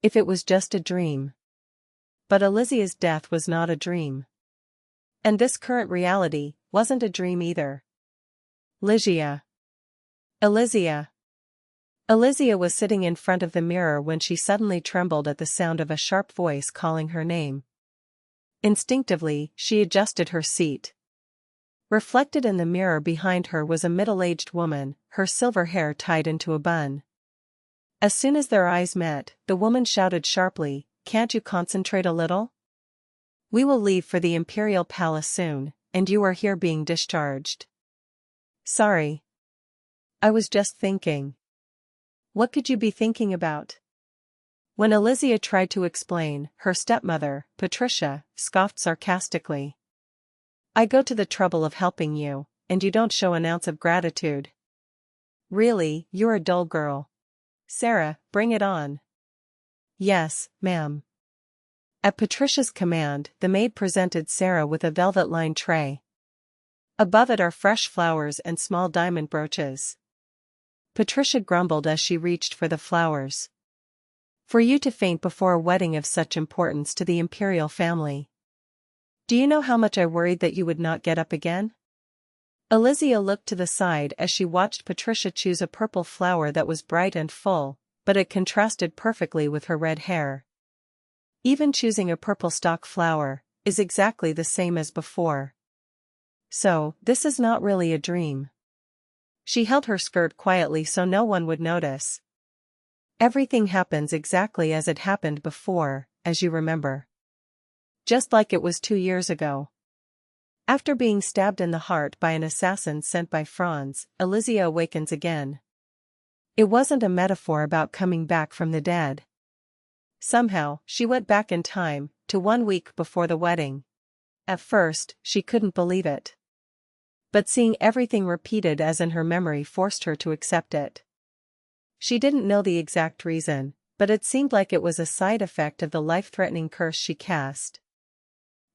if it was just a dream. But Elisia's death was not a dream. And this current reality wasn't a dream either. Elisia. Elisia. Elisia was sitting in front of the mirror when she suddenly trembled at the sound of a sharp voice calling her name. Instinctively, she adjusted her seat. Reflected in the mirror behind her was a middle-aged woman, her silver hair tied into a bun. As soon as their eyes met, the woman shouted sharply, "Can't you concentrate a little? We will leave for the imperial palace soon, and you are here being discharged." "Sorry. I was just thinking." "What could you be thinking about?" When Elisia tried to explain, her stepmother, Patricia, scoffed sarcastically. "I go to the trouble of helping you, and you don't show an ounce of gratitude. Really, you're a dull girl. Sarah, bring it on." "Yes, ma'am." At Patricia's command, the maid presented Sarah with a velvet-lined tray. Above it are fresh flowers and small diamond brooches. Patricia grumbled as she reached for the flowers. "For you to faint before a wedding of such importance to the imperial family. Do you know how much I worried that you would not get up again?" Elisia looked to the side as she watched Patricia choose a purple flower that was bright and full, but it contrasted perfectly with her red hair. Even choosing a purple stock flower is exactly the same as before. So, this is not really a dream. She held her skirt quietly so no one would notice. "Everything happens exactly as it happened before, as you remember. Just like it was 2 years ago." After being stabbed in the heart by an assassin sent by Franz, Elisia awakens again. It wasn't a metaphor about coming back from the dead. Somehow, she went back in time, to 1 week before the wedding. At first, she couldn't believe it. But seeing everything repeated as in her memory forced her to accept it. She didn't know the exact reason, but it seemed like it was a side effect of the life-threatening curse she cast.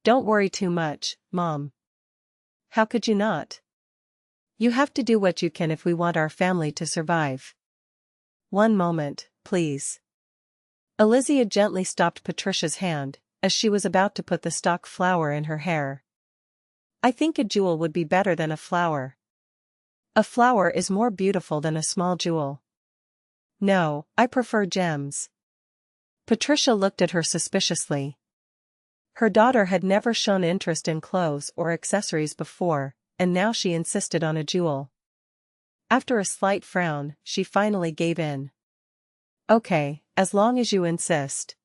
"Don't worry too much, Mom." "How could you not? You have to do what you can if we want our family to survive." "One moment, please." Elisia gently stopped Patricia's hand, as she was about to put the stock flower in her hair. "I think a jewel would be better than a flower. A flower is more beautiful than a small jewel." "No, I prefer gems." Patricia looked at her suspiciously. Her daughter had never shown interest in clothes or accessories before, and now she insisted on a jewel. After a slight frown, she finally gave in. "Okay, as long as you insist."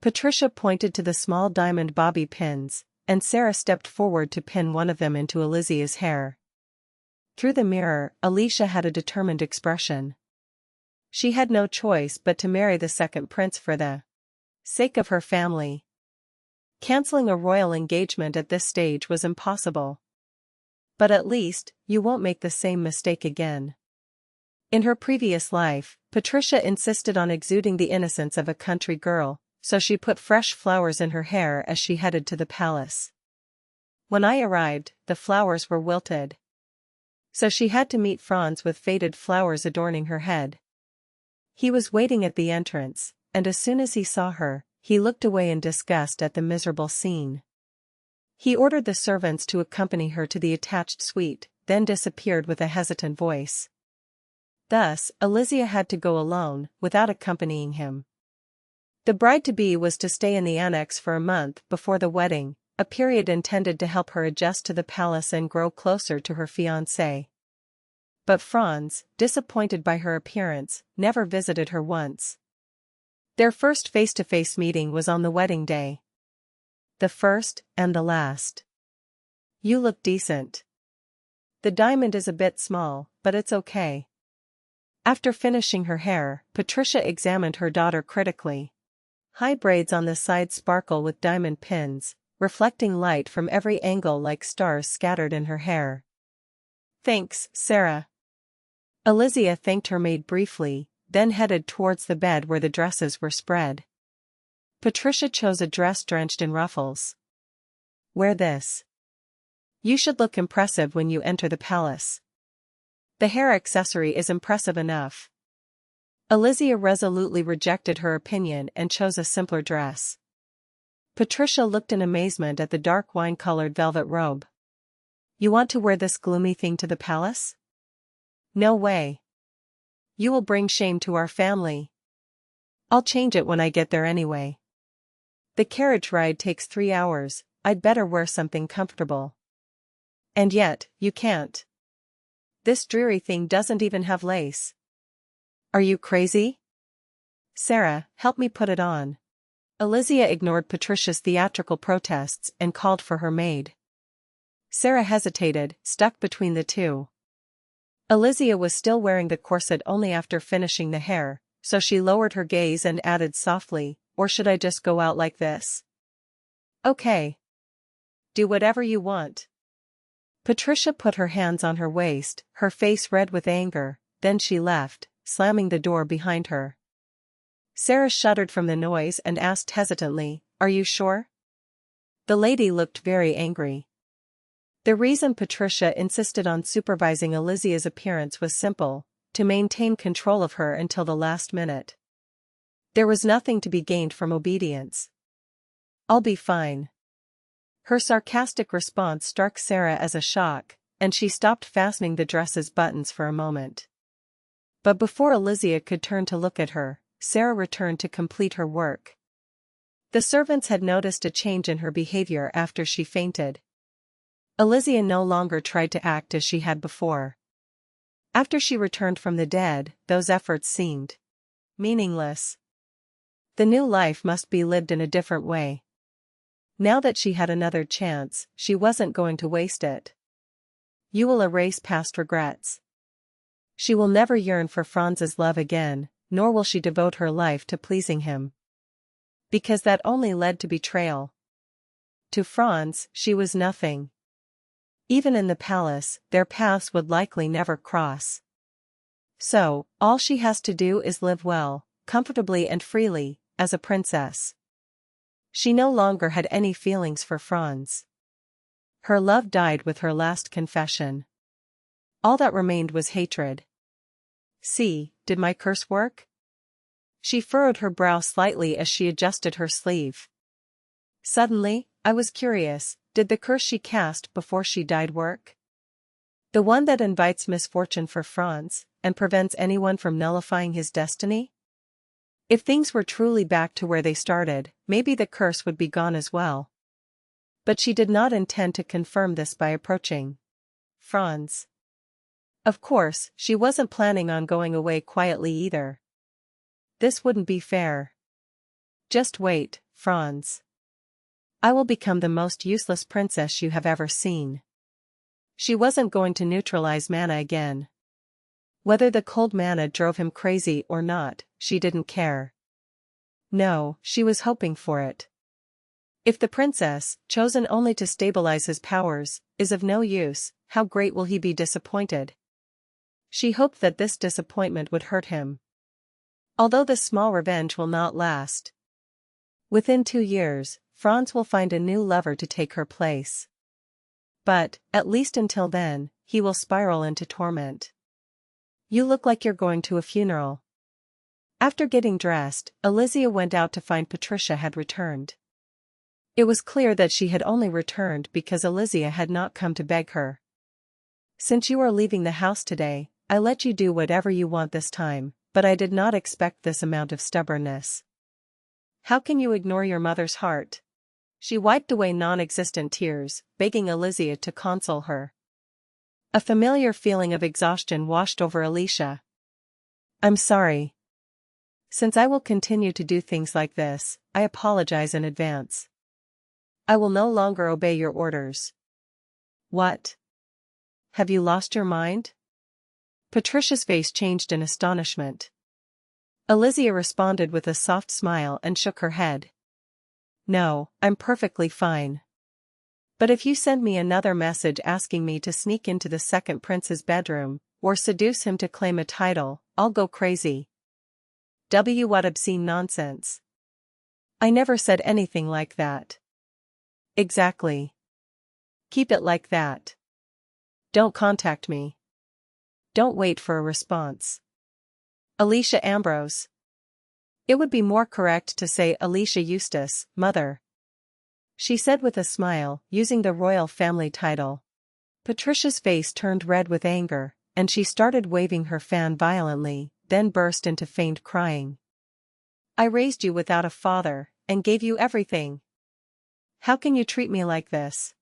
Patricia pointed to the small diamond bobby pins, and Sarah stepped forward to pin one of them into Elisia's hair. Through the mirror, Aleisha had a determined expression. She had no choice but to marry the second prince for the sake of her family. Canceling a royal engagement at this stage was impossible. "But at least, you won't make the same mistake again." In her previous life, Patricia insisted on exuding the innocence of a country girl, so she put fresh flowers in her hair as she headed to the palace. When I arrived, the flowers were wilted. So she had to meet Franz with faded flowers adorning her head. He was waiting at the entrance, and as soon as he saw her, he looked away in disgust at the miserable scene. He ordered the servants to accompany her to the attached suite, then disappeared with a hesitant voice. Thus, Elisia had to go alone, without accompanying him. The bride-to-be was to stay in the annex for a month before the wedding, a period intended to help her adjust to the palace and grow closer to her fiancé. But Franz, disappointed by her appearance, never visited her once. Their first face-to-face meeting was on the wedding day. The first, and the last. "You look decent. The diamond is a bit small, but it's okay." After finishing her hair, Patricia examined her daughter critically. High braids on the side sparkle with diamond pins, reflecting light from every angle like stars scattered in her hair. "Thanks, Sarah." Elisia thanked her maid briefly, then headed towards the bed where the dresses were spread. Patricia chose a dress drenched in ruffles. "Wear this. You should look impressive when you enter the palace. The hair accessory is impressive enough." Elisia resolutely rejected her opinion and chose a simpler dress. Patricia looked in amazement at the dark wine-colored velvet robe. You want to wear this gloomy thing to the palace? No way. You will bring shame to our family. I'll change it when I get there anyway. The carriage ride takes 3 hours, I'd better wear something comfortable. And yet, you can't. This dreary thing doesn't even have lace. Are you crazy? Sarah, help me put it on. Elisia ignored Patricia's theatrical protests and called for her maid. Sarah hesitated, stuck between the two. Elisia was still wearing the corset only after finishing the hair, so she lowered her gaze and added softly, or should I just go out like this? Okay. Do whatever you want. Patricia put her hands on her waist, her face red with anger, then she left, slamming the door behind her. Sarah shuddered from the noise and asked hesitantly, Are you sure? The lady looked very angry. The reason Patricia insisted on supervising Elisia's appearance was simple, to maintain control of her until the last minute. There was nothing to be gained from obedience. I'll be fine. Her sarcastic response struck Sarah as a shock, and she stopped fastening the dress's buttons for a moment. But before Elisia could turn to look at her, Sarah returned to complete her work. The servants had noticed a change in her behavior after she fainted. Elisia no longer tried to act as she had before. After she returned from the dead, those efforts seemed meaningless. The new life must be lived in a different way. Now that she had another chance, she wasn't going to waste it. You will erase past regrets. She will never yearn for Franz's love again, nor will she devote her life to pleasing him. Because that only led to betrayal. To Franz, she was nothing. Even in the palace, their paths would likely never cross. So, all she has to do is live well, comfortably and freely, as a princess. She no longer had any feelings for Franz. Her love died with her last confession. All that remained was hatred. See, did my curse work? She furrowed her brow slightly as she adjusted her sleeve. Suddenly, I was curious, did the curse she cast before she died work? The one that invites misfortune for Franz, and prevents anyone from nullifying his destiny? If things were truly back to where they started, maybe the curse would be gone as well. But she did not intend to confirm this by approaching Franz. Of course, she wasn't planning on going away quietly either. This wouldn't be fair. Just wait, Franz. I will become the most useless princess you have ever seen. She wasn't going to neutralize Mana again. Whether the cold Mana drove him crazy or not, she didn't care. No, she was hoping for it. If the princess, chosen only to stabilize his powers, is of no use, how great will he be disappointed? She hoped that this disappointment would hurt him. Although this small revenge will not last. Within 2 years, Franz will find a new lover to take her place. But, at least until then, he will spiral into torment. You look like you're going to a funeral. After getting dressed, Elisia went out to find Patricia had returned. It was clear that she had only returned because Elisia had not come to beg her. Since you are leaving the house today, I let you do whatever you want this time, but I did not expect this amount of stubbornness. How can you ignore your mother's heart? She wiped away non-existent tears, begging Elisia to console her. A familiar feeling of exhaustion washed over Aleisha. I'm sorry. Since I will continue to do things like this, I apologize in advance. I will no longer obey your orders. What? Have you lost your mind? Patricia's face changed in astonishment. Elisia responded with a soft smile and shook her head. No, I'm perfectly fine. But if you send me another message asking me to sneak into the second prince's bedroom, or seduce him to claim a title, I'll go crazy. What obscene nonsense. I never said anything like that. Exactly. Keep it like that. Don't contact me. Don't wait for a response. Aleisha Ambrose. It would be more correct to say Aleisha Eustace, mother. She said with a smile, using the royal family title. Patricia's face turned red with anger, and she started waving her fan violently, then burst into faint crying. I raised you without a father, and gave you everything. How can you treat me like this?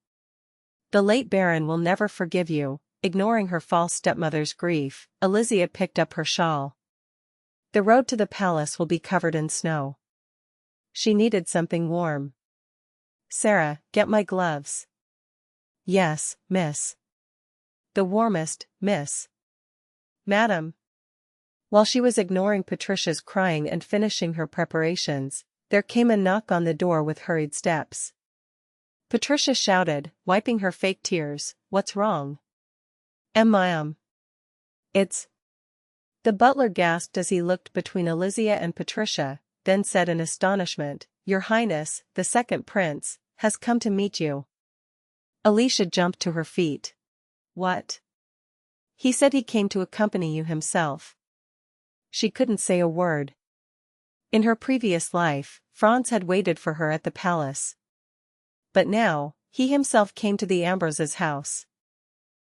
The late Baron will never forgive you. Ignoring her false stepmother's grief, Elisia picked up her shawl. The road to the palace will be covered in snow. She needed something warm. Sarah, get my gloves. Yes, miss. The warmest, miss. Madam. While she was ignoring Patricia's crying and finishing her preparations, there came a knock on the door with hurried steps. Patricia shouted, wiping her fake tears, "What's wrong?" It's. The butler gasped as he looked between Elisia and Patricia, then said in astonishment, Your Highness, the second prince, has come to meet you. Aleisha jumped to her feet. What? He said he came to accompany you himself. She couldn't say a word. In her previous life, Franz had waited for her at the palace. But now, he himself came to the Ambroses' house.